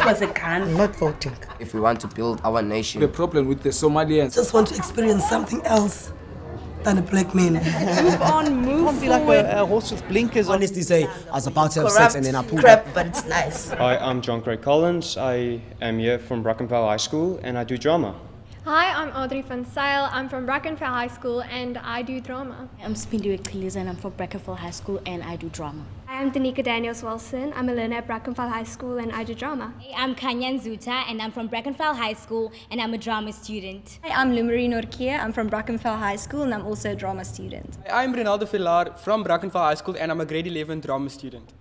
That was a gun. I'm not voting. If we want to build our nation. The problem with the Somalians. Just want to experience something else than a black man. Move on, move Can't be like forward. a horse with blinkers on. Honestly say, I was about to have Corrupt sex and then I pulled crap, up. but it's nice. Hi, I'm John Craig Collins. I am here from Brackenfell High School and I do drama. Hi, I'm Audrey van Zyl. I'm from Brackenfell High School and I do drama. I'm Spindiwe Kiliza and I'm from Brackenfell High School and I do drama. Hi, I'm Danica Daniels-Wilson. I'm a learner at Brackenfell High School and I do drama. Hey, I'm Kanyan Zuta and I'm from Brackenfell High School and I'm a drama student. Hi, I'm Lumarie Norkia. I'm from Brackenfell High School and I'm also a drama student. Hi, I'm Ronaldo Villar from Brackenfell High School and I'm a grade 11 drama student.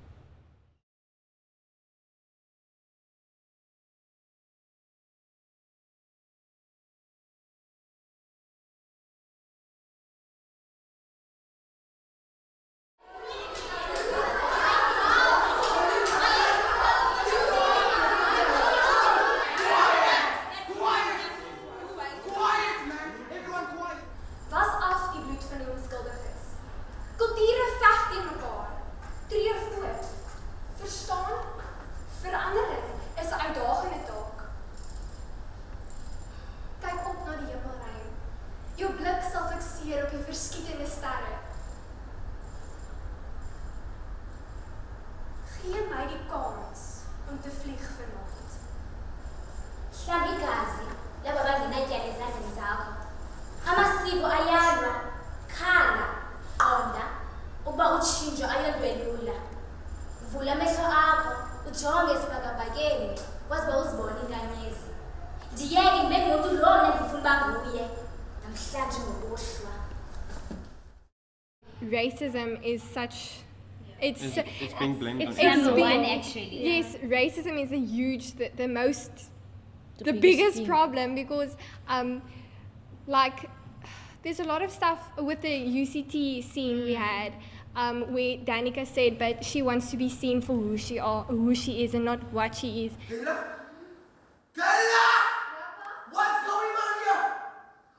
Racism is such... It's being blamed on It's everyone. number one actually. Yes, racism is a huge, the biggest biggest problem because like there's a lot of stuff with the UCT scene we had where Danica said, but she wants to be seen for who she is and not what she is. What's going on here?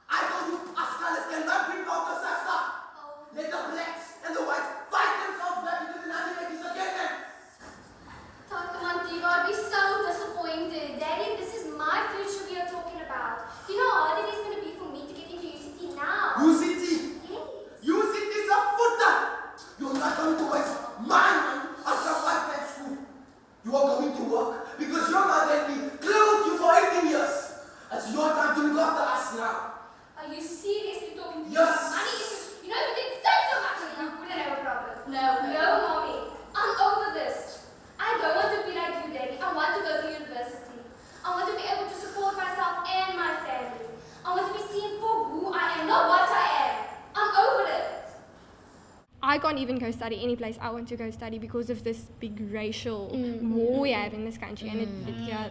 I told you Australis cannot bring out the such stuff. Let the blacks and the whites fight themselves back into the 1980s again. Come on, Diva, I'd be so disappointed. Daddy, this is my future we are talking about. You know how hard it is going to be for me to get into UCT now. UCT? Yes. UCT is a footer. You're not going to waste my money on some white man school. You are going to work because your mother and me clothed you for 18 years. It's your time to look after us now. Are you seriously talking to me? Yes. Money is, you know, if you didn't say so much, you wouldn't have a problem. No, mommy. I'm over this. I don't want to be like you, Daddy. I want to go to university. I want to be able to support myself and my family. I want to be seen for who I am, not what I am. I'm over it. I can't even go study any place I want to go study because of this big racial war we have in this country, and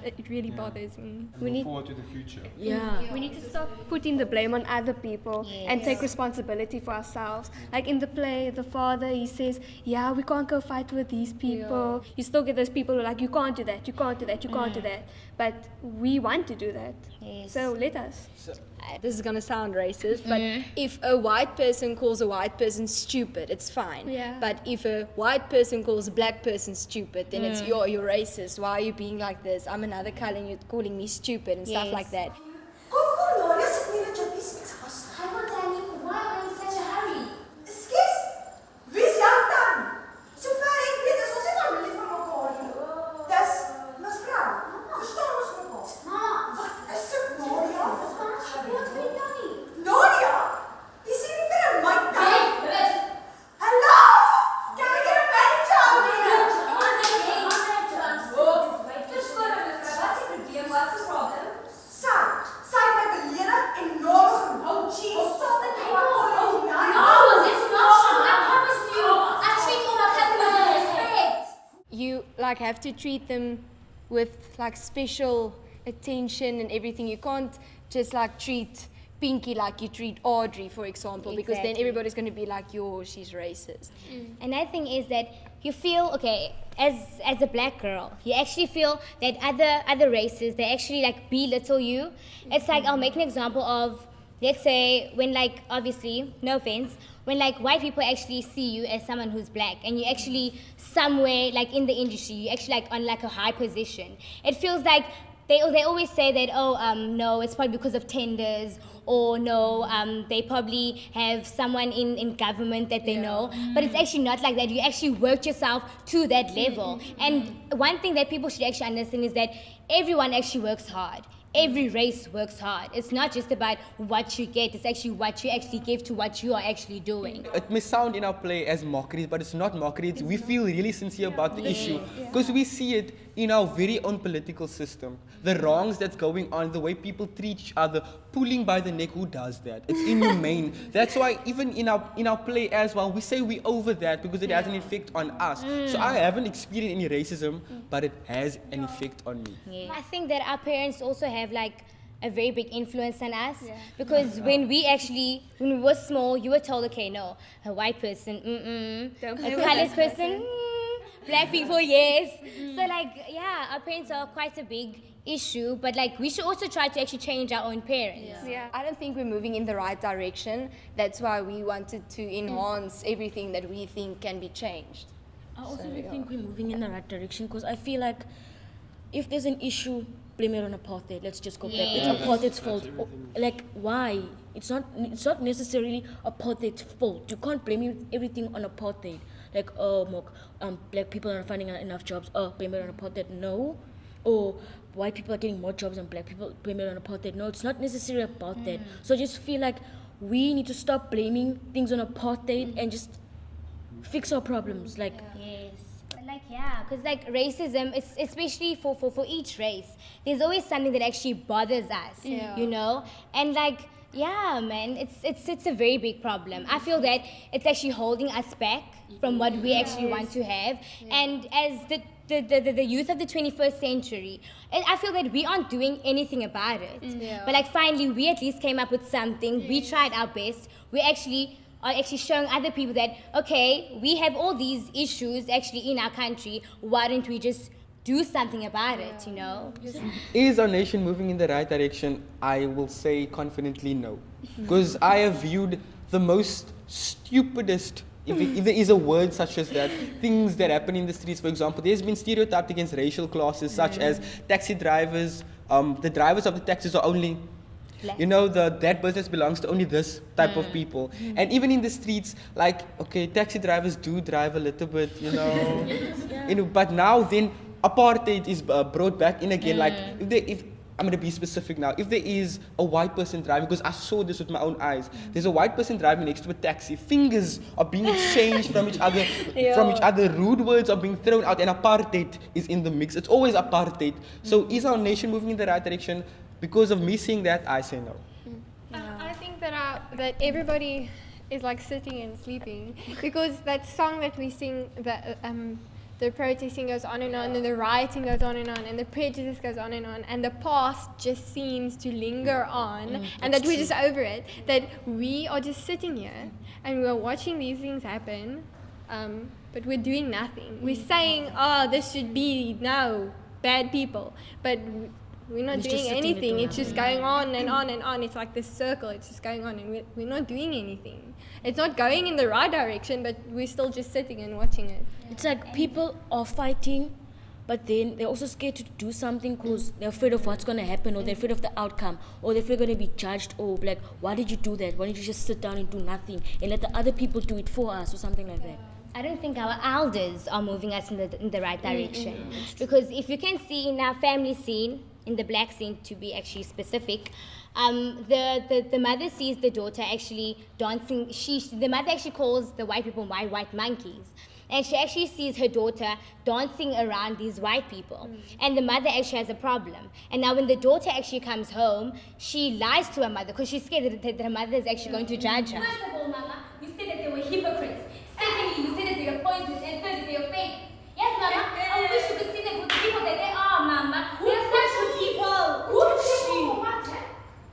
it really bothers me. We look forward to the future. We need to stop putting the blame on other people and take responsibility for ourselves. Like in the play, the father, he says, yeah, we can't go fight with these people. You still get those people who are like, you can't do that, you can't do that, you can't do that. But we want to do that. So let us. This is going to sound racist, but if a white person calls a white person stupid, it's fine. Yeah. But if a white person calls a black person stupid, then it's you're racist. Why are you being like this? I'm another color and you're calling me stupid and stuff like that. Hi, Danny. Why are you in such a hurry? Excuse? Wie is jou dan? Sover ek weet is ons nie familie van mekaar nie. Dis mevrou. Verstaan ons mekaar? Mama. Wat is dit, Nadia? Wat weet Danny? Nadia? Jy sien nie vir 'n mic dan. Hey, bitch. Hallo? Can I get a manager? What's the problem? Sy het my beledig en nalig gehou. She insulted me. No, that's not true. I promise you. I treat all my customers with respect. You like have to treat them with like special attention and everything. You can't just like treat Pinky like you treat Audrey, for example, because then Exactly. everybody's going to be like, yo, she's racist. Another thing is that you feel, okay, as a black girl, you actually feel that other races, they actually like belittle you. It's like, I'll make an example of let's say when like, obviously, no offense, when like white people actually see you as someone who's black and you actually somewhere like in the industry, you actually like on like a high position, it feels like they always say that, no, it's probably because of tenders, or no, they probably have someone in government that they know. But it's actually not like that. You actually worked yourself to that level. And one thing that people should actually understand is that everyone actually works hard. Every race works hard. It's not just about what you get, it's actually what you actually give to what you are actually doing. It may sound in our play as mockery, but it's not mockery. We feel really sincere about the issue because we see it in our very own political system. The wrongs that's going on, the way people treat each other, pulling by the neck. Who does that? It's inhumane. That's why even in our play as well, we say we over that because it has an effect on us. So I haven't experienced any racism, but it has an effect on me. I think that our parents also have like a very big influence on us because when we were small, you were told, okay, no, a white person, a colored person, black people, yes. So like, yeah, our parents are quite a big issue, but like we should also try to actually change our own parents. I don't think we're moving in the right direction. That's why we wanted to enhance everything that we think can be changed. I also think we're moving in the right direction because I feel like if there's an issue, blame it on apartheid. Let's just go back. It's apartheid's fault. Like, why? It's not necessarily apartheid's fault. You can't blame everything on apartheid. Like, black people are not finding enough jobs. Blame it on apartheid. No. Or white people are getting more jobs than black people. Blame it on apartheid. No, it's not necessarily about that. So I just feel like we need to stop blaming things on apartheid and just fix our problems. Like. Yes. Like, yeah, because like racism, it's especially for each race, there's always something that actually bothers us, you know? And like, yeah, man, it's a very big problem. I feel that it's actually holding us back from what we actually want to have. And as the youth of the 21st century, I feel that we aren't doing anything about it. But like finally, we at least came up with something. We tried our best. We are actually showing other people that, okay, we have all these issues actually in our country. Why don't we just do something about it, you know? Is our nation moving in the right direction? I will say confidently no. Because I have viewed the most stupidest, if there is a word such as that, things that happen in the streets. For example, there's been stereotyped against racial classes such as taxi drivers. The drivers of the taxis are only, you know, that business belongs to only this type of people. And even in the streets, like, okay, taxi drivers do drive a little bit, you know. But now then apartheid is brought back in again. Like, if I'm going to be specific now, if there is a white person driving, because I saw this with my own eyes, there's a white person driving next to a taxi, fingers are being exchanged from each other, rude words are being thrown out, and apartheid is in the mix. It's always apartheid. So is our nation moving in the right direction? Because of me seeing that, I say no. I think that everybody is like sitting and sleeping because that song that we sing, the protesting goes on, and the rioting goes on, and the prejudice goes on, and the past just seems to linger on, and that we're just over it. That we are just sitting here and we're watching these things happen, but we're doing nothing. We're saying, this should be bad people, but we're not doing anything. It's just going on and on and on. It's like this circle. It's just going on, and we're not doing anything. It's not going in the right direction, but we're still just sitting and watching it. It's like people are fighting, but then they're also scared to do something because they're afraid of what's going to happen, or they're afraid of the outcome, or they're afraid going to be judged, or like, why did you do that? Why didn't you just sit down and do nothing and let the other people do it for us, or something like that? I don't think our elders are moving us in the right direction. Because if you can see in our family scene, in the black scene to be actually specific, the mother sees the daughter actually dancing. The mother actually calls the white people white monkeys. And she actually sees her daughter dancing around these white people. And the mother actually has a problem. And now when the daughter actually comes home, she lies to her mother because she's scared that her mother is actually going to judge her. First of all, Mama, you said that they were hypocrites. Secondly, you said that they are poisonous. And thirdly, they are fake. Yes, Mama, I wish you could see them for the people that they are, Mama. They are such good people. Good people? What?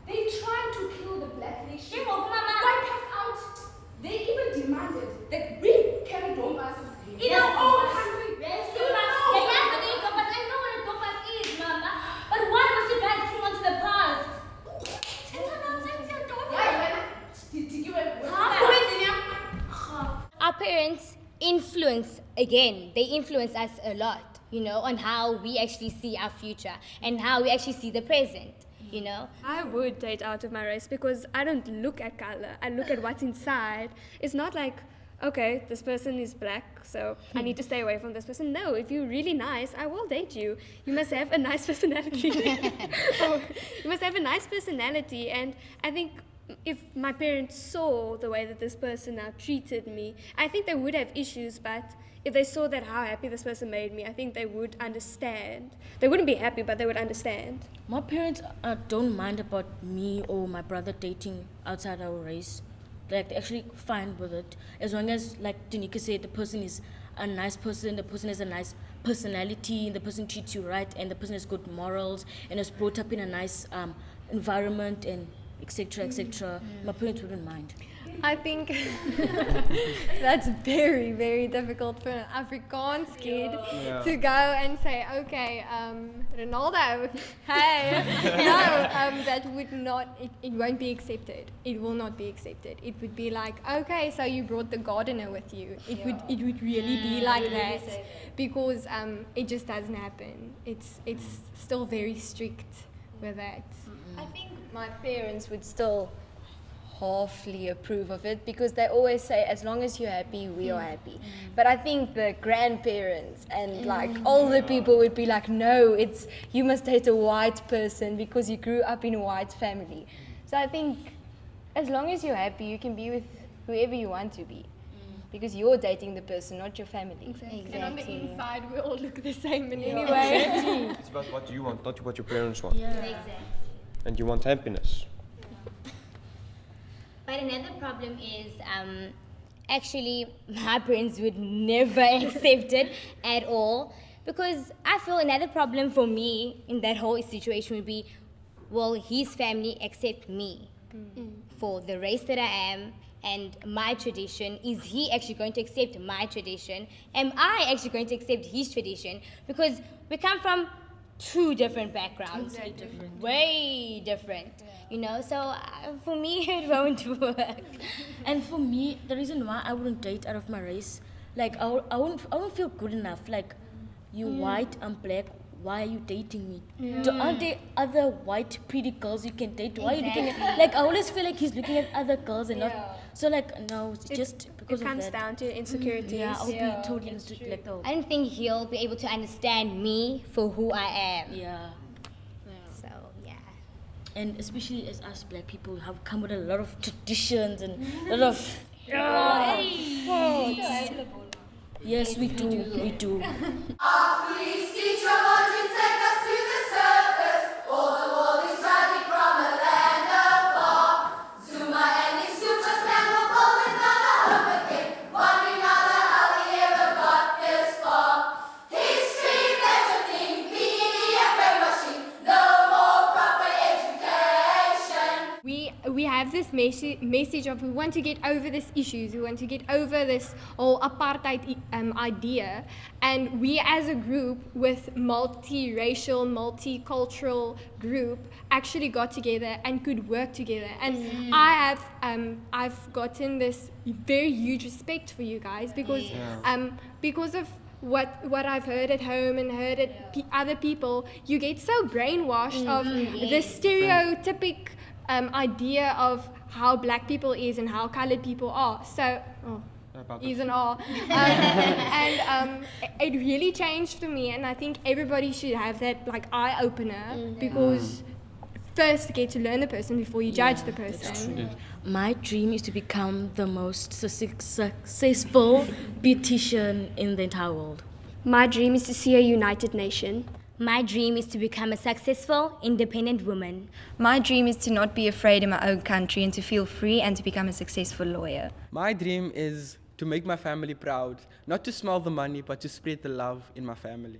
They tried to kill the black nation. Mama. Wipe us out. They even demanded that we carry Donbass's in our own country. Yes, but they Donbass. I know what a Donbass is, Mama. But why must you guys cling on to the past? Yes, again, they influence us a lot, you know, on how we actually see our future and how we actually see the present, you know. I would date out of my race because I don't look at color. I look at what's inside. It's not like, okay, this person is black, so I need to stay away from this person. No, if you're really nice, I will date you. You must have a nice personality. You must have a nice personality. And I think if my parents saw the way that this person now treated me, I think they would have issues, but if they saw that how happy this person made me, I think they would understand. They wouldn't be happy, but they would understand. My parents don't mind about me or my brother dating outside our race. Like, they're actually fine with it. As long as, like Danica said, the person is a nice person, the person has a nice personality, and the person treats you right, and the person has good morals, and is brought up in a nice environment, and etc., etc. My parents wouldn't mind. I think that's very, very difficult for an Afrikaans kid to go and say, okay, Ronaldo, hey. No, that would not, it won't be accepted. It will not be accepted. It would be like, okay, so you brought the gardener with you. It would really be like that because it just doesn't happen. It's still very strict with that. I think my parents would still halfly approve of it because they always say, as long as you're happy, we are happy. But I think the grandparents and like older people would be like, no, it's you must date a white person because you grew up in a white family. So I think as long as you're happy, you can be with whoever you want to be. Because you're dating the person, not your family. Exactly. And on the inside, we all look the same in any way. It's about what you want, not what your parents want. Yeah. Exactly. And you want happiness. But another problem is, actually, my parents would never accept it at all. Because I feel another problem for me in that whole situation would be, will his family accept me for the race that I am and my tradition? Is he actually going to accept my tradition? Am I actually going to accept his tradition? Because we come from two different backgrounds. Way different. You know, so for me, it won't work. And for me, the reason why I wouldn't date out of my race, like I won't feel good enough. Like, you white, I'm black. Why are you dating me? Aren't there other white pretty girls you can date? Why are you looking at, like, I always feel like he's looking at other girls and not. So like, no, it's just because it comes of that. down to insecurities. Yeah, I'll be totally like, oh. I don't think he'll be able to understand me for who I am. Yeah. So, yeah. And especially as us black people have come with a lot of traditions and a lot of yes, we do. Please teach your marching, take us to the circus. All the world is driving from a land afar. Zuma and his super clan were bold and gonna home again, wondering how the hell he ever got this far. History, everything, being and brainwashing, no more proper education. We have this message of we want to get over these issues, we want to get over this whole apartheid idea, and we as a group with multiracial, multicultural group actually got together and could work together. And I've gotten this very huge respect for you guys because of what I've heard at home and heard at other people. You get so brainwashed of the stereotypic idea of how black people is and how colored people are. So, is and are. And it really changed for me, and I think everybody should have that like eye opener because first get to learn the person before you judge the person. My dream is to become the most successful beautician in the entire world. My dream is to see a united nation. My dream is to become a successful, independent woman. My dream is to not be afraid in my own country and to feel free and to become a successful lawyer. My dream is to make my family proud, not to smell the money, but to spread the love in my family.